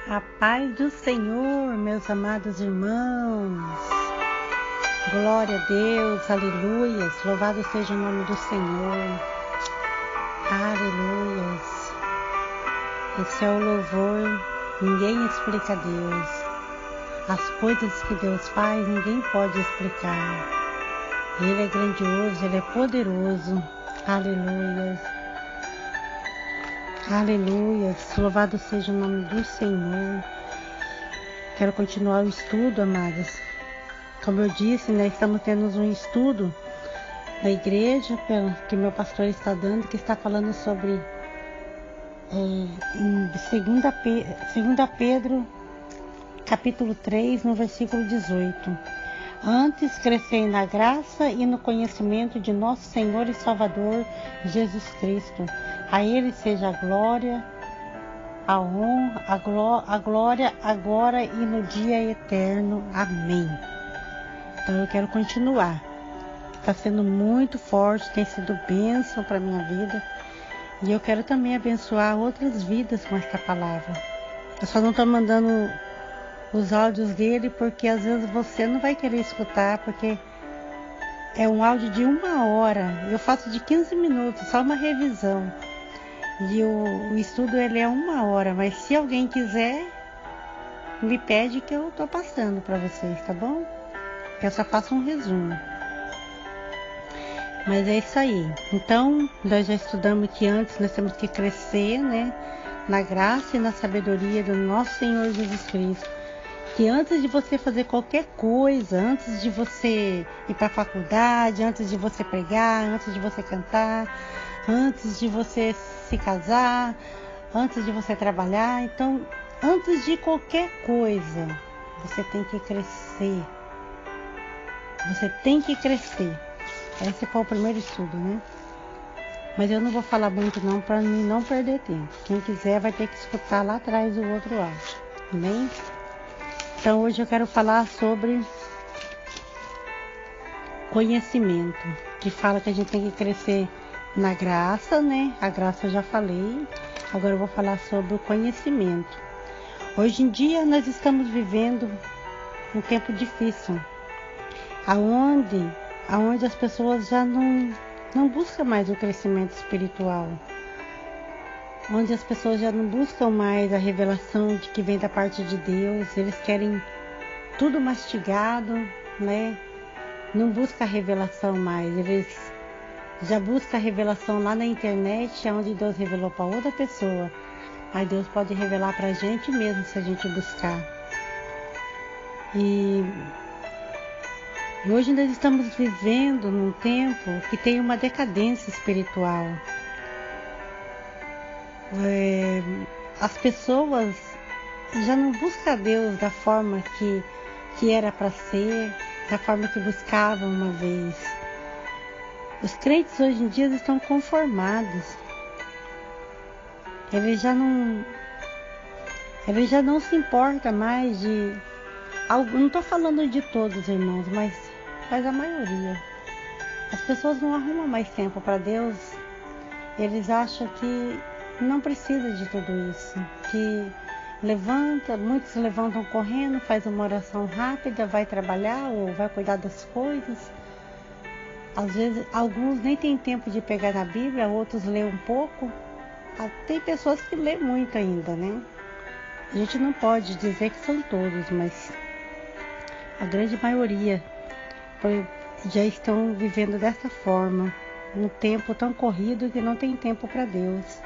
A paz do Senhor, meus amados irmãos. Glória a Deus, aleluias. Louvado seja o nome do Senhor. Aleluias. Esse é o louvor, ninguém explica Deus. As coisas que Deus faz, ninguém pode explicar. Ele é grandioso, Ele é poderoso. Aleluias. Aleluias, louvado seja o nome do Senhor. Quero continuar o estudo, amadas. Como eu disse, estamos tendo um estudo na igreja que meu pastor está dando, que está falando sobre em 2 Pedro, capítulo 3, no versículo 18. Antes crescei na graça e no conhecimento de nosso Senhor e Salvador Jesus Cristo. A Ele seja a glória, a honra, a glória agora e no dia eterno. Amém. Então eu quero continuar. Está sendo muito forte, tem sido bênção para a minha vida. E eu quero também abençoar outras vidas com esta palavra. Eu só não estou mandando os áudios dele porque às vezes você não vai querer escutar, porque é um áudio de 1 hora. Eu faço de 15 minutos, só uma revisão. E o estudo ele é 1 hora, mas se alguém quiser, me pede que eu estou passando para vocês, tá bom? Eu só faço um resumo. Mas é isso aí. Então, nós já estudamos que antes nós temos que crescer, na graça e na sabedoria do nosso Senhor Jesus Cristo. Que antes de você fazer qualquer coisa, antes de você ir para a faculdade, antes de você pregar, antes de você cantar, antes de você se casar, antes de você trabalhar, então, antes de qualquer coisa, você tem que crescer. Você tem que crescer. Esse foi o primeiro estudo, Mas eu não vou falar muito não, para mim não perder tempo. Quem quiser vai ter que escutar lá atrás o outro áudio. Amém? Então hoje eu quero falar sobre conhecimento, que fala que a gente tem que crescer na graça, A graça eu já falei, agora eu vou falar sobre o conhecimento. Hoje em dia nós estamos vivendo um tempo difícil, aonde as pessoas já não buscam mais o crescimento espiritual, onde as pessoas já não buscam mais a revelação de que vem da parte de Deus. Eles querem tudo mastigado, Não busca a revelação mais, eles já buscam a revelação lá na internet, onde Deus revelou para outra pessoa. Mas Deus pode revelar para a gente mesmo se a gente buscar. E hoje nós estamos vivendo num tempo que tem uma decadência espiritual. As pessoas já não buscam a Deus da forma que era para ser, da forma que buscavam uma vez. Os crentes hoje em dia estão conformados. Eles já não se importam mais de... Não estou falando de todos, irmãos, mas a maioria. As pessoas não arrumam mais tempo para Deus. Eles acham que não precisa de tudo isso. Que muitos levantam correndo, faz uma oração rápida, vai trabalhar ou vai cuidar das coisas. Às vezes, alguns nem têm tempo de pegar na Bíblia, outros lêem um pouco. Tem pessoas que lêem muito ainda, A gente não pode dizer que são todos, mas a grande maioria já estão vivendo dessa forma, num tempo tão corrido que não tem tempo para Deus,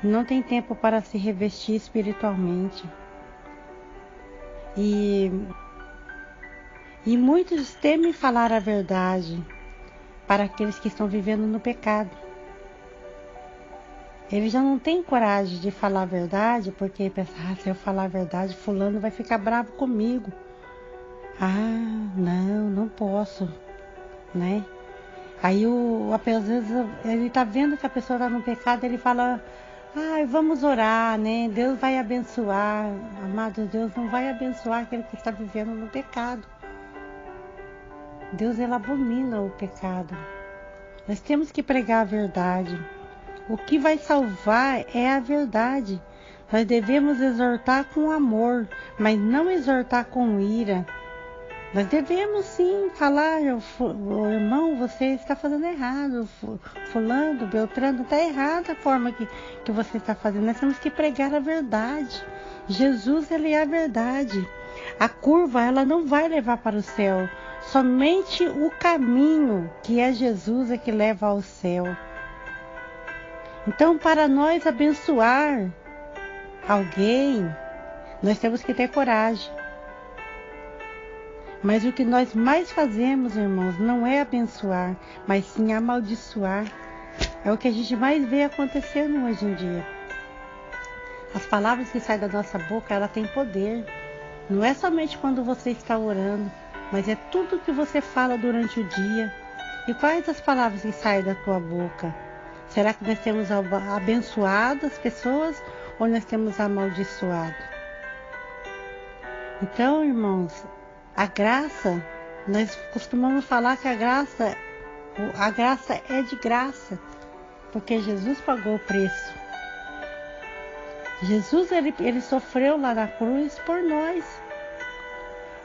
não tem tempo para se revestir espiritualmente. E muitos temem falar a verdade para aqueles que estão vivendo no pecado. Eles já não têm coragem de falar a verdade, porque pensam, se eu falar a verdade, fulano vai ficar bravo comigo. Não posso, Aí, às vezes, ele está vendo que a pessoa está no pecado, ele fala, vamos orar, Deus vai abençoar. Amado, Deus não vai abençoar aquele que está vivendo no pecado. Deus, ele abomina o pecado. Nós temos que pregar a verdade. O que vai salvar é a verdade. Nós devemos exortar com amor, mas não exortar com ira. Nós devemos sim falar, irmão, você está fazendo errado, fulano, Beltrano, está errada a forma que você está fazendo. Nós temos que pregar a verdade. Jesus, ele é a verdade. A curva, ela não vai levar para o céu. Somente o caminho, que é Jesus, é que leva ao céu. Então, para nós abençoar alguém, nós temos que ter coragem. Mas o que nós mais fazemos, irmãos, não é abençoar, mas sim amaldiçoar. É o que a gente mais vê acontecendo hoje em dia. As palavras que saem da nossa boca, ela tem poder. Não é somente quando você está orando, mas é tudo que você fala durante o dia. E quais as palavras que saem da tua boca? Será que nós temos abençoado as pessoas ou nós temos amaldiçoado? Então, irmãos, a graça, nós costumamos falar que a graça é de graça, porque Jesus pagou o preço. Jesus, ele sofreu lá na cruz por nós.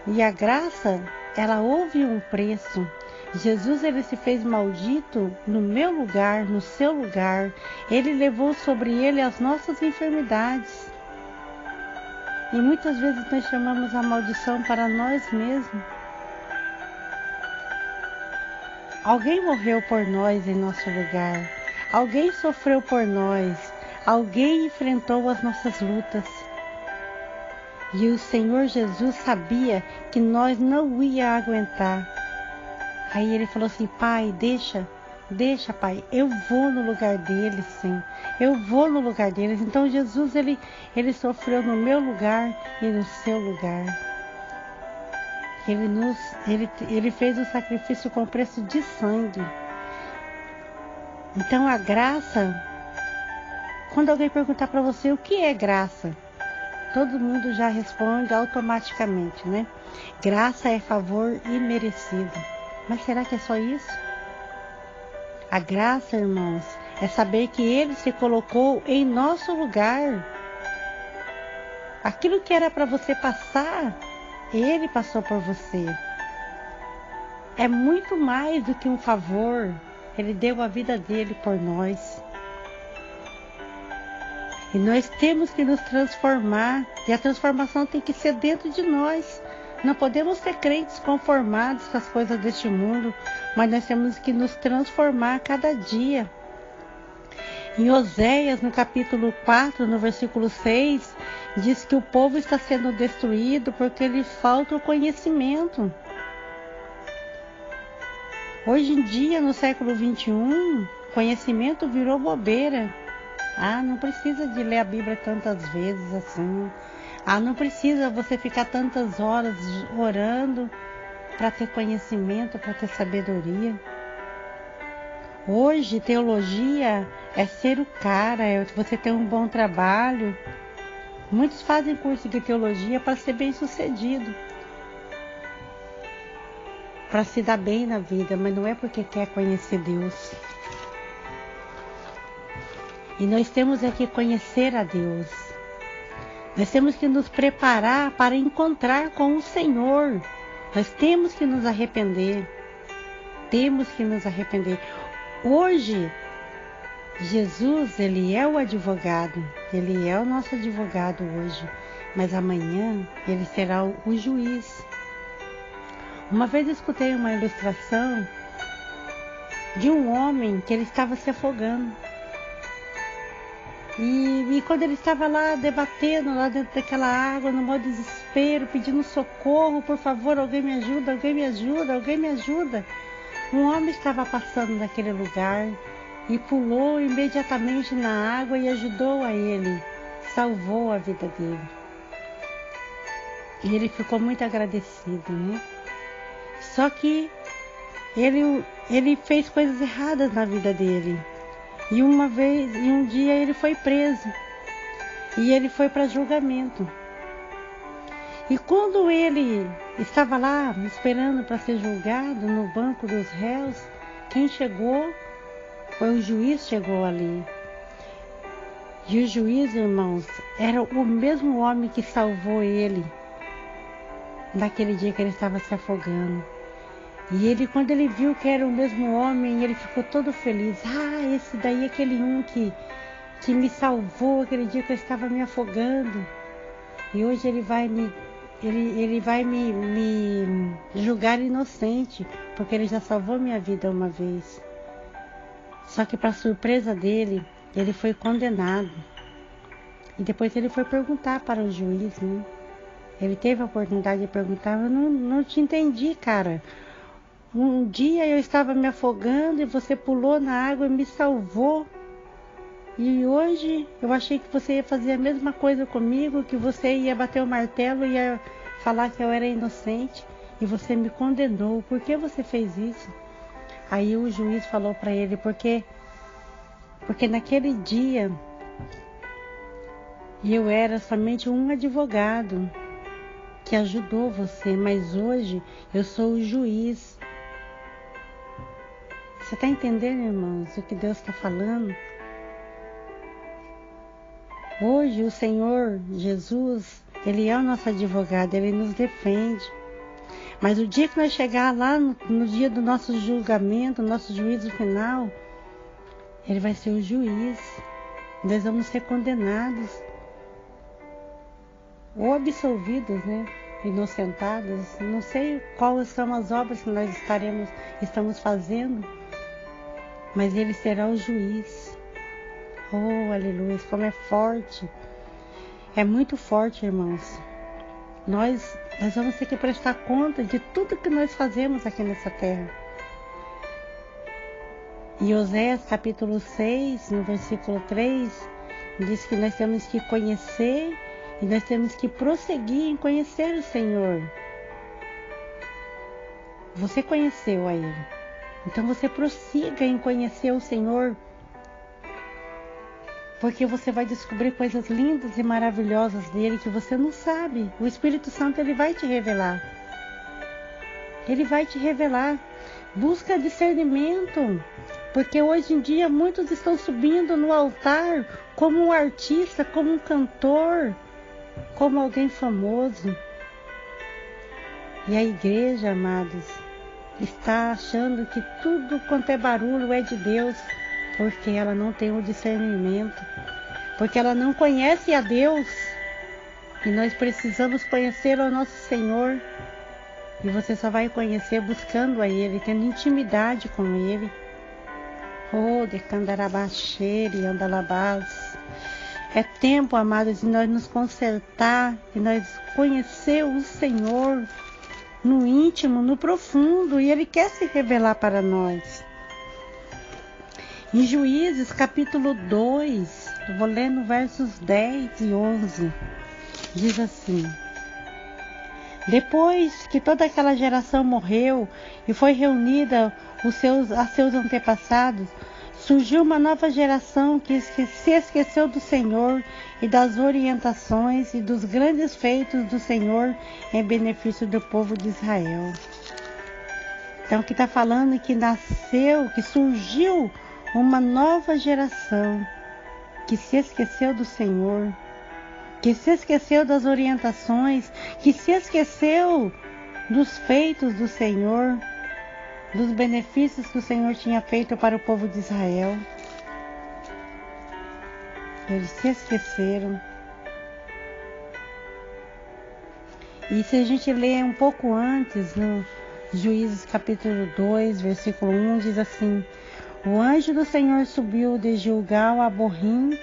E a graça, ela houve um preço. Jesus, ele se fez maldito no meu lugar, no seu lugar. Ele levou sobre ele as nossas enfermidades. E muitas vezes nós chamamos a maldição para nós mesmos. Alguém morreu por nós em nosso lugar. Alguém sofreu por nós. Alguém enfrentou as nossas lutas. E o Senhor Jesus sabia que nós não ia aguentar. Aí ele falou assim: Pai, deixa, Pai, eu vou no lugar deles, sim. Eu vou no lugar deles. Então Jesus, ele sofreu no meu lugar e no seu lugar. Ele fez o sacrifício com preço de sangue. Então a graça, quando alguém perguntar para você o que é graça, todo mundo já responde automaticamente, né? Graça é favor imerecido. Mas será que é só isso? A graça, irmãos, é saber que Ele se colocou em nosso lugar. Aquilo que era para você passar, Ele passou por você. É muito mais do que um favor. Ele deu a vida dele por nós. E nós temos que nos transformar. E a transformação tem que ser dentro de nós. Não podemos ser crentes conformados com as coisas deste mundo, mas nós temos que nos transformar a cada dia. Em Oséias, no capítulo 4, no versículo 6, diz que o povo está sendo destruído porque lhe falta o conhecimento. Hoje em dia, no século 21, conhecimento virou bobeira. Não precisa de ler a Bíblia tantas vezes assim. Não precisa você ficar tantas horas orando para ter conhecimento, para ter sabedoria. Hoje, teologia é ser o cara, é você ter um bom trabalho. Muitos fazem curso de teologia para ser bem-sucedido, para se dar bem na vida, mas não é porque quer conhecer Deus. E nós temos que conhecer a Deus. Nós temos que nos preparar para encontrar com o Senhor. Nós temos que nos arrepender. Temos que nos arrepender. Hoje, Jesus, ele é o advogado. Ele é o nosso advogado hoje. Mas amanhã, ele será o juiz. Uma vez eu escutei uma ilustração de um homem que ele estava se afogando. E quando ele estava lá debatendo, lá dentro daquela água, no maior desespero, pedindo socorro, por favor, alguém me ajuda, alguém me ajuda, alguém me ajuda. Um homem estava passando naquele lugar e pulou imediatamente na água e ajudou a ele, salvou a vida dele. E ele ficou muito agradecido, né? Só que ele fez coisas erradas na vida dele. E um dia ele foi preso. E ele foi para julgamento. E quando ele estava lá esperando para ser julgado no banco dos réus, quem chegou foi o juiz, chegou ali. E o juiz, irmãos, era o mesmo homem que salvou ele naquele dia que ele estava se afogando. E ele, quando ele viu que era o mesmo homem, ele ficou todo feliz. Ah, esse daí é aquele um que me salvou aquele dia que eu estava me afogando. E hoje ele vai me julgar inocente, porque ele já salvou minha vida uma vez. Só que, para surpresa dele, ele foi condenado. E depois ele foi perguntar para o juiz, né? Ele teve a oportunidade de perguntar: eu não te entendi, cara. Um dia eu estava me afogando e você pulou na água e me salvou. E hoje eu achei que você ia fazer a mesma coisa comigo, que você ia bater o martelo e ia falar que eu era inocente. E você me condenou. Por que você fez isso? Aí o juiz falou para ele: porque naquele dia eu era somente um advogado que ajudou você, mas hoje eu sou o juiz. Você está entendendo, irmãos, o que Deus está falando? Hoje o Senhor Jesus, Ele é o nosso advogado, Ele nos defende. Mas o dia que nós chegar lá, no dia do nosso julgamento, nosso juízo final, Ele vai ser o juiz. Nós vamos ser condenados ou absolvidos, né? Inocentados. Não sei quais são as obras que nós estamos fazendo, mas Ele será o juiz. Oh, aleluia, como é forte. É muito forte, irmãos. Nós vamos ter que prestar conta de tudo que nós fazemos aqui nessa terra. Em Oséias capítulo 6, no versículo 3, diz que nós temos que conhecer e nós temos que prosseguir em conhecer o Senhor. Você conheceu a Ele. Então você prossiga em conhecer o Senhor, porque você vai descobrir coisas lindas e maravilhosas dele que você não sabe. O Espírito Santo, ele vai te revelar. Ele vai te revelar. Busca discernimento, porque hoje em dia muitos estão subindo no altar como um artista, como um cantor, como alguém famoso. E a igreja, amados, está achando que tudo quanto é barulho é de Deus, porque ela não tem o discernimento, porque ela não conhece a Deus. E nós precisamos conhecer o nosso Senhor. E você só vai conhecer buscando a Ele, tendo intimidade com Ele. Oh, de candarabaxere, andalabás. É tempo, amados, de nós nos consertar, de nós conhecer o Senhor no íntimo, no profundo, e Ele quer se revelar para nós. Em Juízes, capítulo 2, eu vou ler no versos 10 e 11, diz assim: depois que toda aquela geração morreu e foi reunida a seus antepassados, surgiu uma nova geração que se esqueceu do Senhor e das orientações e dos grandes feitos do Senhor em benefício do povo de Israel. Então, aqui está falando que surgiu uma nova geração que se esqueceu do Senhor, que se esqueceu das orientações, que se esqueceu dos feitos do Senhor, dos benefícios que o Senhor tinha feito para o povo de Israel. Eles se esqueceram. E se a gente ler um pouco antes, no Juízes capítulo 2, versículo 1, diz assim: o anjo do Senhor subiu de Gilgal a Boquim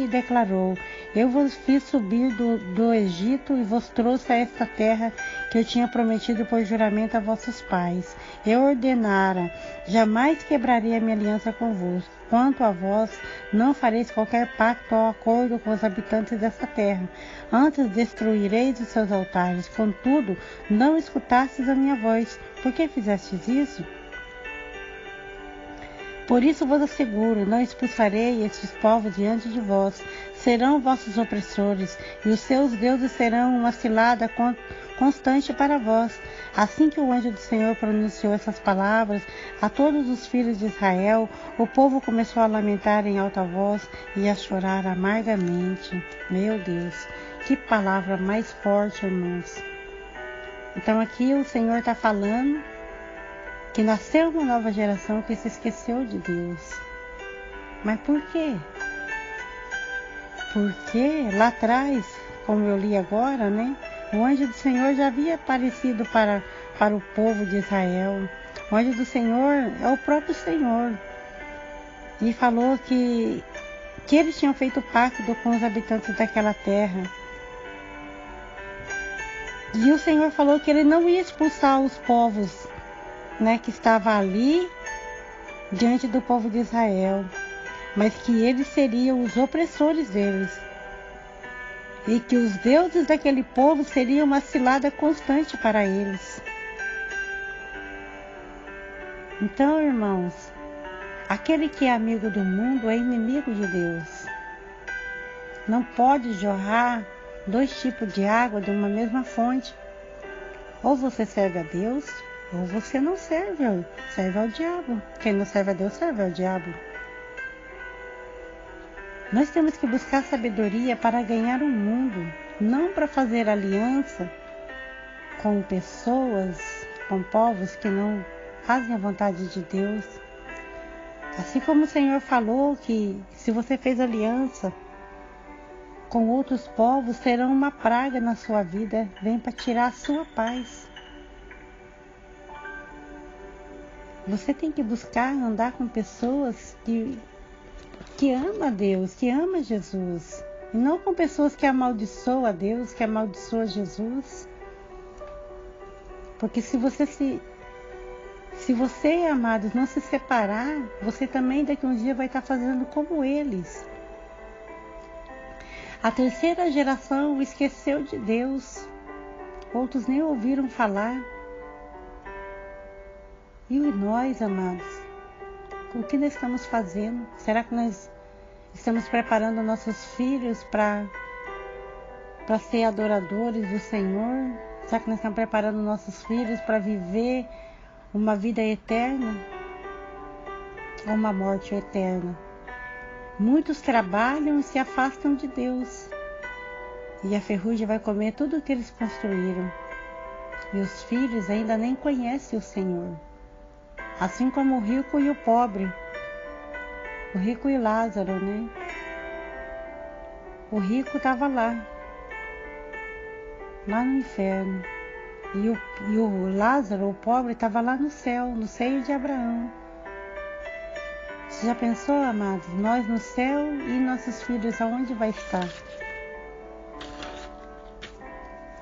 e declarou: eu vos fiz subir do Egito e vos trouxe a esta terra que eu tinha prometido por juramento a vossos pais. Eu ordenara: jamais quebrarei a minha aliança convosco. Quanto a vós, não fareis qualquer pacto ou acordo com os habitantes dessa terra. Antes destruireis os seus altares. Contudo, não escutastes a minha voz. Por que fizestes isso? Por isso vos asseguro, não expulsarei estes povos diante de vós. Serão vossos opressores, e os seus deuses serão uma cilada constante para vós. Assim que o anjo do Senhor pronunciou essas palavras a todos os filhos de Israel, o povo começou a lamentar em alta voz e a chorar amargamente. Meu Deus, que palavra mais forte, irmãos. Então aqui o Senhor está falando que nasceu uma nova geração que se esqueceu de Deus. Mas por quê? Porque lá atrás, como eu li agora, né? O anjo do Senhor já havia aparecido para o povo de Israel. O anjo do Senhor é o próprio Senhor. E falou que eles tinham feito pacto com os habitantes daquela terra. E o Senhor falou que ele não ia expulsar os povos, né, que estavam ali diante do povo de Israel, mas que eles seriam os opressores deles. E que os deuses daquele povo seriam uma cilada constante para eles. Então, irmãos, aquele que é amigo do mundo é inimigo de Deus. Não pode jorrar 2 tipos de água de uma mesma fonte. Ou você serve a Deus, ou você não serve, serve ao diabo. Quem não serve a Deus, serve ao diabo. Nós temos que buscar sabedoria para ganhar o mundo, não para fazer aliança com pessoas, com povos que não fazem a vontade de Deus. Assim como o Senhor falou que se você fez aliança com outros povos, serão uma praga na sua vida, vem para tirar a sua paz. Você tem que buscar andar com pessoas que ama Deus, que ama Jesus, e não com pessoas que amaldiçoam a Deus, que amaldiçoam Jesus. Porque se você, amados, não se separar, você também daqui a um dia vai estar fazendo como eles. A terceira geração esqueceu de Deus, outros nem ouviram falar. E nós, amados, o que nós estamos fazendo? Será que nós estamos preparando nossos filhos para ser adoradores do Senhor? Será que nós estamos preparando nossos filhos para viver uma vida eterna ou uma morte eterna? Muitos trabalham e se afastam de Deus. E a ferrugem vai comer tudo o que eles construíram. E os filhos ainda nem conhecem o Senhor. Assim como o rico e o pobre. O rico e Lázaro, né? O rico estava lá no inferno. E o Lázaro, o pobre, estava lá no céu, no seio de Abraão. Você já pensou, amados? Nós no céu e nossos filhos aonde vai estar?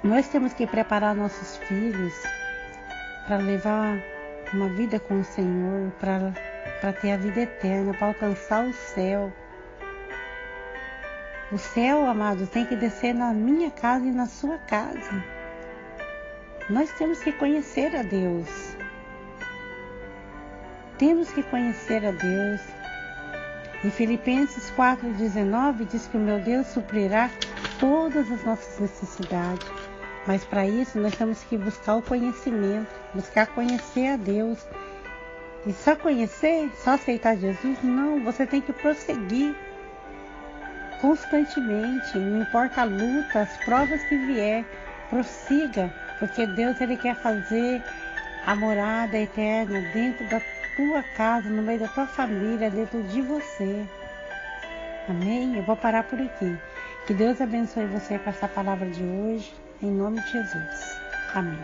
Nós temos que preparar nossos filhos para levar uma vida com o Senhor, para ter a vida eterna, para alcançar o céu. O céu, amados, tem que descer na minha casa e na sua casa. Nós temos que conhecer a Deus. Temos que conhecer a Deus. Em Filipenses 4,19 diz que o meu Deus suprirá todas as nossas necessidades. Mas para isso nós temos que buscar o conhecimento, buscar conhecer a Deus. E só conhecer, só aceitar Jesus? Não, você tem que prosseguir constantemente, não importa a luta, as provas que vier, prossiga, porque Deus ele quer fazer a morada eterna dentro da tua casa, no meio da tua família, dentro de você. Amém? Eu vou parar por aqui. Que Deus abençoe você com essa palavra de hoje, em nome de Jesus. Amém.